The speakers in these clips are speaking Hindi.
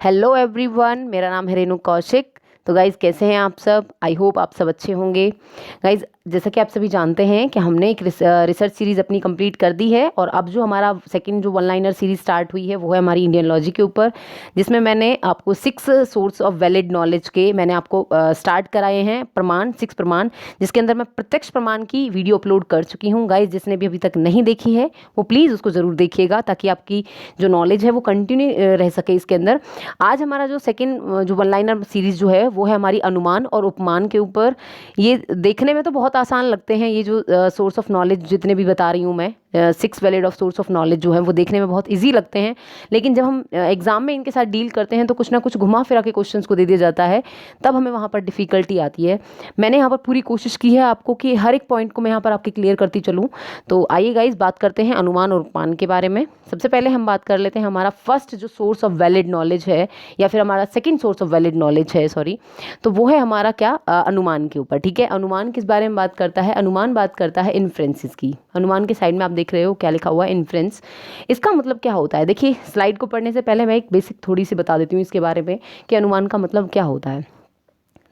हेलो एवरीवन, मेरा नाम है रेणु कौशिक। तो गाइज़ कैसे हैं आप सब? आई होप आप सब अच्छे होंगे। गाइज़ जैसा कि आप सभी जानते हैं कि हमने एक रिसर्च सीरीज़ अपनी कंप्लीट कर दी है और अब जो हमारा सेकंड जो वन लाइनर सीरीज़ स्टार्ट हुई है वो है हमारी इंडियन लॉजी के ऊपर, जिसमें मैंने आपको 6 सोर्स ऑफ वैलिड नॉलेज के मैंने आपको स्टार्ट कराए हैं प्रमाण, 6 प्रमाण, जिसके अंदर मैं प्रत्यक्ष प्रमाण की वीडियो अपलोड कर चुकी हूँ। गाइज़ जिसने भी अभी तक नहीं देखी है वो प्लीज़ उसको ज़रूर देखिएगा ताकि आपकी जो नॉलेज है वो कंटिन्यू रह सके इसके अंदर। आज हमारा जो सेकंड जो वन लाइनर सीरीज़ जो है वो है हमारी अनुमान और उपमान के ऊपर। ये देखने में तो बहुत आसान लगते हैं, ये जो सोर्स ऑफ नॉलेज जितने भी बता रही हूँ मैं, 6 valid of source of knowledge जो है वो देखने में बहुत इजी लगते हैं, लेकिन जब हम एग्जाम में इनके साथ डील करते हैं तो कुछ ना कुछ घुमा फिरा के क्वेश्चंस को दे दिया जाता है, तब हमें वहाँ पर डिफ़िकल्टी आती है। मैंने यहाँ पर पूरी कोशिश की है आपको कि हर एक पॉइंट को मैं यहाँ पर आपके क्लियर करती चलूँ। तो आइए गाइज बात करते हैं अनुमान और उपमान के बारे में। सबसे पहले हम बात कर लेते हैं हमारा फर्स्ट जो सोर्स ऑफ वैलिड नॉलेज है, या फिर हमारा second source of valid knowledge है, सॉरी, तो वो है हमारा क्या, अनुमान के ऊपर। ठीक है, अनुमान किस बारे में बात करता है? अनुमान बात करता है इन्फ्रेंसेस की। अनुमान के साइड में आप देख रहे हो क्या लिखा हुआ है, इन्फ्रेंस। इसका मतलब क्या होता है? देखिए, स्लाइड को पढ़ने से पहले मैं एक बेसिक थोड़ी सी बता देती हूँ इसके बारे में कि अनुमान का मतलब क्या होता है।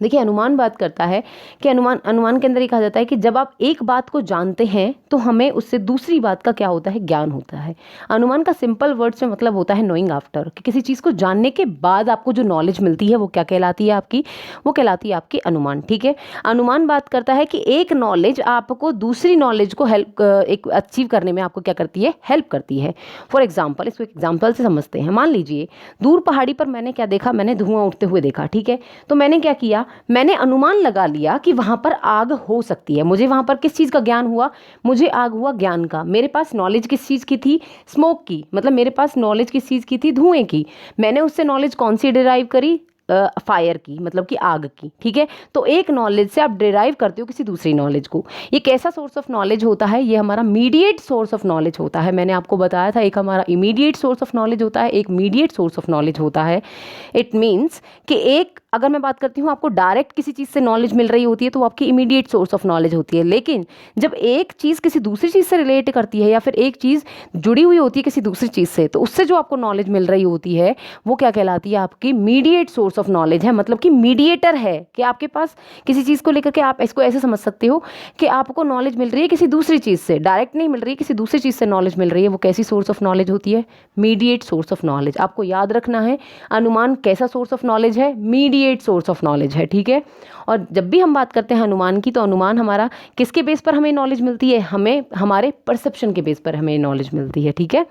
देखिए, अनुमान बात करता है कि अनुमान के अंदर ये कहा जाता है कि जब आप एक बात को जानते हैं तो हमें उससे दूसरी बात का क्या होता है, ज्ञान होता है। अनुमान का सिंपल वर्ड्स में मतलब होता है नोइंग आफ्टर, कि किसी चीज़ को जानने के बाद आपको जो नॉलेज मिलती है वो क्या कहलाती है आपकी, वो कहलाती है आपकी अनुमान। ठीक है, अनुमान बात करता है कि एक नॉलेज आपको दूसरी नॉलेज को हेल्प एक अचीव करने में आपको क्या करती है, हेल्प करती है। फॉर एग्जाम्पल, इसको एग्जाम्पल से समझते हैं। मान लीजिए दूर पहाड़ी पर मैंने क्या देखा, मैंने धुआं उठते हुए देखा। ठीक है, तो मैंने क्या किया, मैंने अनुमान लगा लिया कि वहां पर आग हो सकती है। मुझे वहां पर किस चीज का ज्ञान हुआ, मुझे आग हुआ ज्ञान का। मेरे पास नॉलेज किस चीज की थी, स्मोक की, मतलब मेरे पास नॉलेज किस चीज की थी, धुएं की। मैंने उससे नॉलेज कौन सी डिराइव करी, फायर की, मतलब कि आग की। ठीक है, तो एक नॉलेज से आप डिराइव करते हो किसी दूसरी नॉलेज को। ये कैसा सोर्स ऑफ नॉलेज होता है? ये हमारा मीडिएट सोर्स ऑफ नॉलेज होता है। मैंने आपको बताया था, एक हमारा इमीडिएट सोर्स ऑफ नॉलेज होता है, एक मीडिएट सोर्स ऑफ नॉलेज होता है। इट मीन्स कि एक, अगर मैं बात करती हूँ आपको डायरेक्ट किसी चीज़ से नॉलेज मिल रही होती है तो वो आपकी इमीडिएट सोर्स ऑफ नॉलेज होती है, लेकिन जब एक चीज़ किसी दूसरी चीज़ से रिलेट करती है या फिर एक चीज़ जुड़ी हुई होती है किसी दूसरी चीज़ से, तो उससे जो आपको नॉलेज मिल रही होती है वो क्या कहलाती है, आपकी मीडिएट सोर्स ऑफ नॉलेज है। मतलब कि मीडिएटर है कि आपके पास किसी चीज़ को लेकर के, आप इसको ऐसे समझ सकते हो कि आपको नॉलेज मिल रही है किसी दूसरी चीज़ से, डायरेक्ट नहीं मिल रही है, किसी दूसरी चीज़ से नॉलेज मिल रही है। वो कैसी सोर्स ऑफ नॉलेज होती है? Mediate source of knowledge. आपको याद रखना है, अनुमान कैसा सोर्स ऑफ नॉलेज है? मीडिएट सोर्स ऑफ नॉलेज है। ठीक है, और जब भी हम बात करते हैं अनुमान की, तो अनुमान हमारा किसके बेस पर हमें नॉलेज मिलती है? हमें हमारे परसेप्शन के बेस पर हमें नॉलेज मिलती है। ठीक है,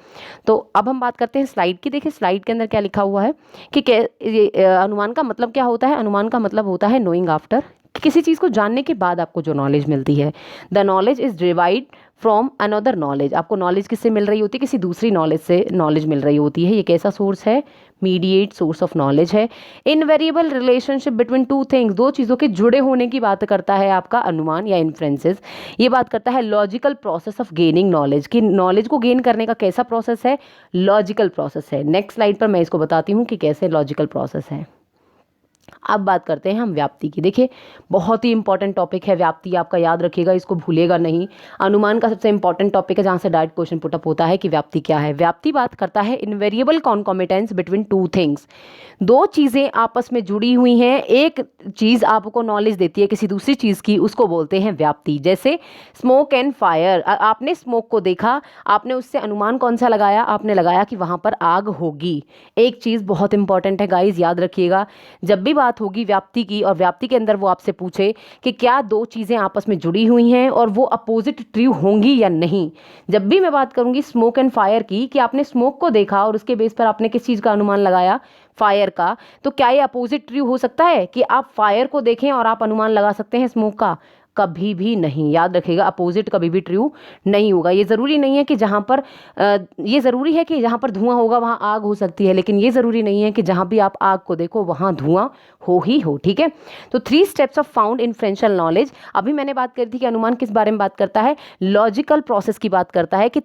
तो अब हम बात करते हैं स्लाइड की। देखिए स्लाइड के अंदर क्या लिखा हुआ है कि अनुमान का मतलब क्या होता है? अनुमान का मतलब होता है नोइंग आफ्टर, किसी चीज़ को जानने के बाद आपको जो नॉलेज मिलती है। The knowledge is derived from another knowledge. आपको नॉलेज किससे मिल रही होती है? किसी दूसरी नॉलेज से नॉलेज मिल रही होती है। ये कैसा सोर्स है? मीडिएट सोर्स ऑफ नॉलेज है। Invariable relationship between two things, दो चीज़ों के जुड़े होने की बात करता है आपका अनुमान या इन्फ्रेंसेस। ये बात करता है logical process of gaining knowledge, कि नॉलेज को गेन करने का कैसा प्रोसेस है? लॉजिकल प्रोसेस है। नेक्स्ट स्लाइड पर मैं इसको बताती हूँ कि कैसे लॉजिकल प्रोसेस है। अब बात करते हैं हम व्याप्ति की। देखिए, बहुत ही इंपॉर्टेंट टॉपिक है व्याप्ति, आपका याद रखिएगा, इसको भूलेगा नहीं। अनुमान का सबसे इंपॉर्टेंट टॉपिक है जहाँ से डायरेक्ट क्वेश्चन पुटअप होता है कि व्याप्ति क्या है। व्याप्ति बात करता है इनवेरिएबल कॉन्कॉमिटेंस बिटवीन टू थिंग्स। दो चीज़ें आपस में जुड़ी हुई हैं, एक चीज़ आपको नॉलेज देती है किसी दूसरी चीज़ की, उसको बोलते हैं व्याप्ति। जैसे स्मोक एंड फायर, आपने स्मोक को देखा, आपने उससे अनुमान कौन सा लगाया? आपने लगाया कि वहाँ पर आग होगी। एक चीज़ बहुत इंपॉर्टेंट है गाइज, याद रखिएगा, जब भी बात होगी व्याप्ति की और व्याप्ति के अंदर वो आपसे पूछे कि क्या दो चीज़ें आपस में जुड़ी हुई हैं और वो अपोजिट ट्रू होंगी या नहीं, जब भी मैं बात करूंगी स्मोक एंड फायर की, कि आपने स्मोक को देखा और उसके बेस पर आपने किस चीज़ का अनुमान लगाया? फायर का। तो क्या ये अपोजिट ट्रू हो सकता है कि आप फायर को देखें और आप अनुमान लगा सकते हैं स्मोक का? कभी भी नहीं। याद रखिएगा, अपोजिट कभी भी ट्रू नहीं होगा। ये ज़रूरी नहीं है कि जहाँ पर ये ज़रूरी है कि जहाँ पर धुआं होगा वहाँ आग हो सकती है, लेकिन ये ज़रूरी नहीं है कि जहाँ भी आप आग को देखो वहाँ धुआं हो ही हो। ठीक है, तो 3 steps of found inferential knowledge. अभी मैंने बात करी थी कि अनुमान किस बारे में बात करता है? लॉजिकल प्रोसेस की बात करता है, कि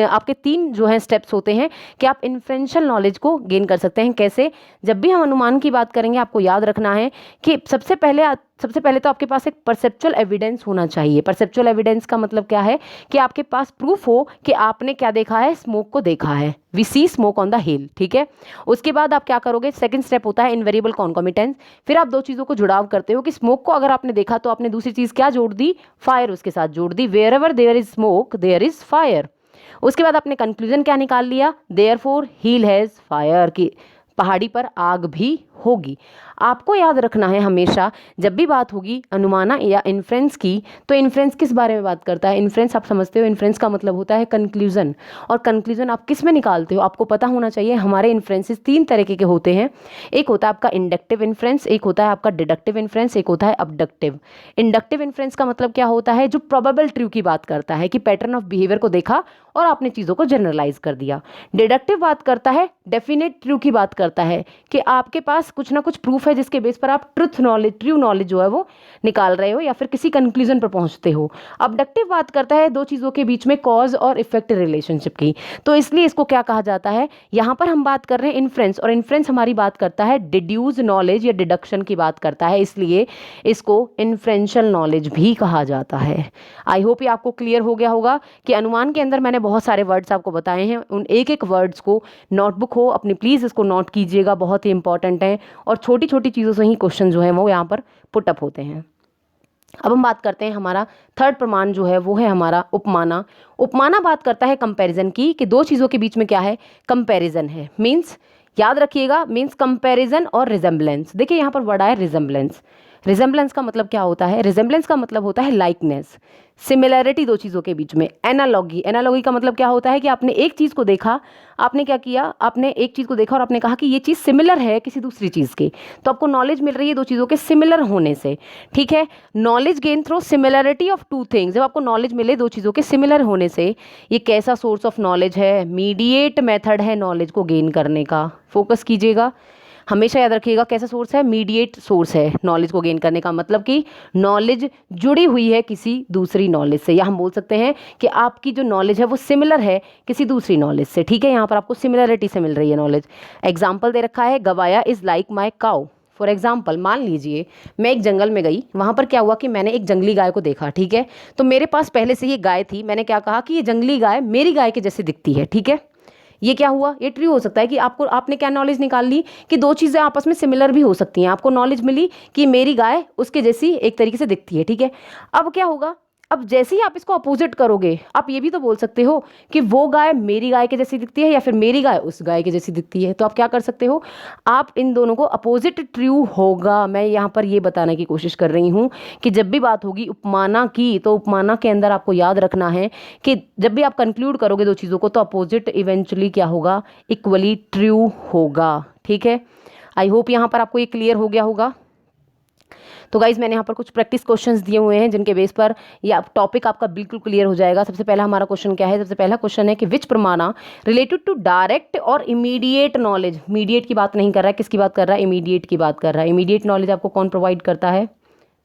आपके 3 जो हैं स्टेप्स होते हैं कि आप इन्फ्रेंशियल नॉलेज को गेन कर सकते हैं। कैसे? जब भी हम अनुमान की बात करेंगे आपको याद रखना है कि सबसे पहले सबसे पहले तो आपके पास एक परसेप्चुअल एविडेंस होना चाहिए। परसेप्चुअल एविडेंस का मतलब क्या है कि आपके पास प्रूफ हो कि आपने क्या देखा है, स्मोक को देखा है। We see smoke on the hill, ठीक है। उसके बाद आप क्या करोगे, सेकंड स्टेप होता है इनवेरिएबल कॉन्कोमिटेंस। फिर आप दो चीज़ों को जुड़ाव करते हो कि स्मोक को अगर आपने देखा तो आपने दूसरी चीज़ क्या जोड़ दी, फायर उसके साथ जोड़ दी। Wherever there is smoke there is fire. उसके बाद आपने कंक्लूजन क्या निकाल लिया, देयरफॉर हिल हैज़ फायर, की पहाड़ी पर आग भी होगी। आपको याद रखना है हमेशा जब भी बात होगी अनुमाना या इन्फ्रेंस की, तो इन्फ्रेंस किस बारे में बात करता है। इन्फ्रेंस आप समझते हो, इन्फ्रेंस का मतलब होता है कंक्लूजन। और कंक्लूजन आप किस में निकालते हो, आपको पता होना चाहिए। हमारे इन्फ्रेंसेस तीन तरीके के होते हैं। एक होता है आपका इंडक्टिव इन्फ्रेंस, एक होता है आपका डिडक्टिव इन्फ्रेंस, एक होता है अबडक्टिव। इंडक्टिव इन्फ्रेंस का मतलब क्या होता है, जो प्रोबेबल ट्रू की बात करता है कि पैटर्न ऑफ बिहेवियर को देखा और आपने चीज़ों को जनरलाइज कर दिया। डिडक्टिव बात करता है, डेफिनेट ट्रू की बात करता है कि आपके पास कुछ ना कुछ प्रूफ है जिसके बेस पर आप ट्रुथ नॉलेज, ट्रू नॉलेज जो है वो निकाल रहे हो या फिर किसी कंक्लूजन पर पहुंचते हो। अबडक्टिव बात करता है दो चीज़ों के बीच में कॉज और इफेक्ट रिलेशनशिप की। तो इसलिए इसको क्या कहा जाता है, यहाँ पर हम बात कर रहे हैं इन्फ्रेंस, और इन्फ्रेंस हमारी बात करता है डिड्यूज नॉलेज या डिडक्शन की बात करता है, इसलिए इसको इन्फ्रेंशियल नॉलेज भी कहा जाता है। आई होप ये आपको क्लियर हो गया होगा कि अनुमान के अंदर मैंने बहुत सारे वर्ड्स आपको बताए हैं। उन एक एक वर्ड्स को नोटबुक हो अपनी, प्लीज़ इसको नोट कीजिएगा, बहुत ही इंपॉर्टेंट है। और छोटी छोटी चीज़ों से ही क्वेश्चन जो है वो यहाँ पर पुटअप होते हैं। अब हम बात करते हैं हमारा थर्ड प्रमाण जो है वो है हमारा उपमाना। उपमाना बात करता है कंपैरिजन की, कि दो चीज़ों के बीच में क्या है, कंपैरिजन है। मीन्स याद रखिएगा, मीन्स कंपैरिजन और रिजेम्बलेंस। देखिए यहाँ पर वर्ड आया रिजेम्बलेंस। रिजेम्बलेंस का मतलब क्या होता है, रिजेम्बलेंस का मतलब होता है लाइकनेस, सिमिलैरिटी दो चीज़ों के बीच में। एनालॉगी, एनालॉगी का मतलब क्या होता है कि आपने एक चीज़ को देखा, आपने क्या किया, आपने एक चीज़ को देखा और आपने कहा कि ये चीज़ सिमिलर है किसी दूसरी चीज़ के, तो आपको नॉलेज मिल रही है दो चीज़ों के सिमिलर होने से, ठीक है। Knowledge gain through similarity of two things, जब आपको नॉलेज मिले दो चीज़ों के सिमिलर होने से, ये कैसा सोर्स ऑफ नॉलेज है, मीडिएट मेथड है नॉलेज को गेन करने का। फोकस कीजिएगा, हमेशा याद रखिएगा कैसा सोर्स है, मीडिएट सोर्स है नॉलेज को गेन करने का। मतलब कि नॉलेज जुड़ी हुई है किसी दूसरी नॉलेज से, या हम बोल सकते हैं कि आपकी जो नॉलेज है वो सिमिलर है किसी दूसरी नॉलेज से, ठीक है। यहाँ पर आपको सिमिलरिटी से मिल रही है नॉलेज। एग्जाम्पल दे रखा है, गवाया is like my cow. For example मान लीजिए मैं एक जंगल में गई, वहाँ पर क्या हुआ कि मैंने एक जंगली गाय को देखा, ठीक है। तो मेरे पास पहले से ये गाय थी, मैंने क्या कहा कि ये जंगली गाय मेरी गाय के जैसे दिखती है, ठीक है। ये क्या हुआ, ये ट्रू हो सकता है कि आपने क्या नॉलेज निकाल ली कि दो चीज़ें आपस में सिमिलर भी हो सकती हैं। आपको नॉलेज मिली कि मेरी गाय उसके जैसी एक तरीके से दिखती है, ठीक है। अब क्या होगा, अब जैसे ही आप इसको अपोजिट करोगे, आप ये भी तो बोल सकते हो कि वो गाय मेरी गाय के जैसी दिखती है या फिर मेरी गाय उस गाय के जैसी दिखती है। तो आप क्या कर सकते हो, आप इन दोनों को अपोजिट ट्रू होगा। मैं यहाँ पर ये बताने की कोशिश कर रही हूँ कि जब भी बात होगी उपमाना की, तो उपमाना के अंदर आपको याद रखना है कि जब भी आप कंक्लूड करोगे दो चीज़ों को, तो अपोजिट इवेंचुअली क्या होगा, इक्वली ट्रू होगा, ठीक है। आई होप यहाँ पर आपको ये क्लियर हो गया होगा। तो गाइज मैंने यहाँ पर कुछ प्रैक्टिस क्वेश्चंस दिए हुए हैं जिनके बेस पर ये टॉपिक आपका बिल्कुल क्लियर हो जाएगा। सबसे पहला हमारा क्वेश्चन क्या है, सबसे पहला क्वेश्चन है कि विच प्रमाणा रिलेटेड टू डायरेक्ट और इमीडिएट नॉलेज, मीडिएट की बात नहीं कर रहा है, किसकी बात कर रहा है, इमीडिएट की बात कर रहा है। इमीडिएट नॉलेज आपको कौन प्रोवाइड करता है,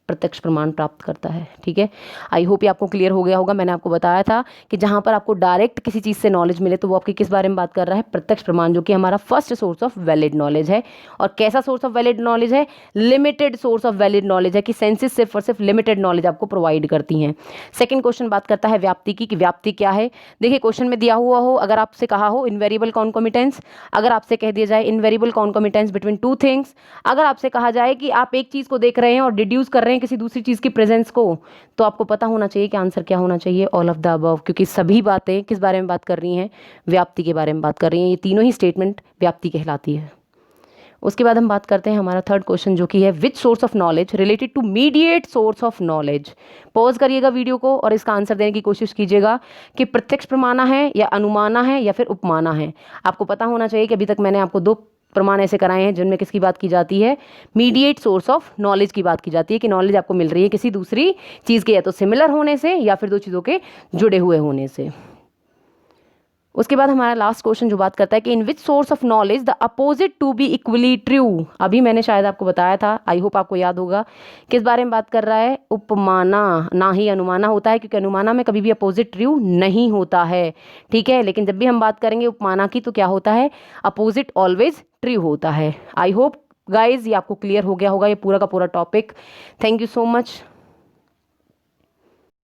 प्रत्यक्ष प्रमाण प्राप्त करता है, ठीक है। आई होप ये आपको क्लियर हो गया होगा। मैंने आपको बताया था कि जहाँ पर आपको डायरेक्ट किसी चीज़ से नॉलेज मिले तो वो आपकी किस बारे में बात कर रहा है, प्रत्यक्ष प्रमाण, जो कि हमारा first source of valid knowledge है। और कैसा सोर्स ऑफ वैलिड नॉलेज है, limited source of valid knowledge है कि सेंसेस सिर्फ और सिर्फ लिमिटेड नॉलेज आपको प्रोवाइड करती हैं। सेकेंड क्वेश्चन बात करता है व्याप्ति की, कि व्याप्ति क्या है। देखिए क्वेश्चन में दिया हुआ हो, अगर आपसे कहा हो इनवेरिएबल कॉन्कोमिटेंस, अगर आपसे कह दिया जाए इनवेरिएबल कॉन्कोमिटेंस बिटवीन टू थिंग्स, अगर आपसे कहा जाए कि आप एक चीज़ को देख रहे हैं और डिड्यूस कर रहे हैं किसी दूसरी चीज़ की प्रेजेंस को, तो आपको पता होना चाहिए कि आंसर क्या होना चाहिए, ऑल ऑफ द अबव, क्योंकि सभी बातें किस बारे में बात कर रही हैं, व्याप्ति के बारे में बात कर रही हैं। ये तीनों ही स्टेटमेंट व्याप्ति कहलाती है। उसके बाद हम बात करते हैं हमारा थर्ड क्वेश्चन, जो कि है which source of knowledge related to mediate source of knowledge. Pause करिएगा वीडियो को और इसका आंसर देने की कोशिश कीजिएगा कि प्रत्यक्ष प्रमाणा है या अनुमाना है या फिर उपमाना है। आपको पता होना चाहिए कि अभी तक मैंने आपको दो प्रमाण ऐसे कराए हैं जिनमें किसकी बात की जाती है, मीडिएट सोर्स ऑफ नॉलेज की बात की जाती है, कि नॉलेज आपको मिल रही है किसी दूसरी चीज़ के या तो सिमिलर होने से या फिर दो चीज़ों के जुड़े हुए होने से। उसके बाद हमारा लास्ट क्वेश्चन जो बात करता है कि in which source of knowledge the opposite to be equally true. अभी मैंने शायद आपको बताया था, आई होप आपको याद होगा। किस बारे में बात कर रहा है, उपमाना, ना ही अनुमाना होता है, क्योंकि अनुमाना में कभी भी अपोजिट ट्रू नहीं होता है, ठीक है। लेकिन जब भी हम बात करेंगे उपमाना की, तो क्या होता है, अपोजिट ऑलवेज ट्रू होता है। आई होप गाइज ये आपको क्लियर हो गया होगा ये पूरा का पूरा topic. Thank you so much.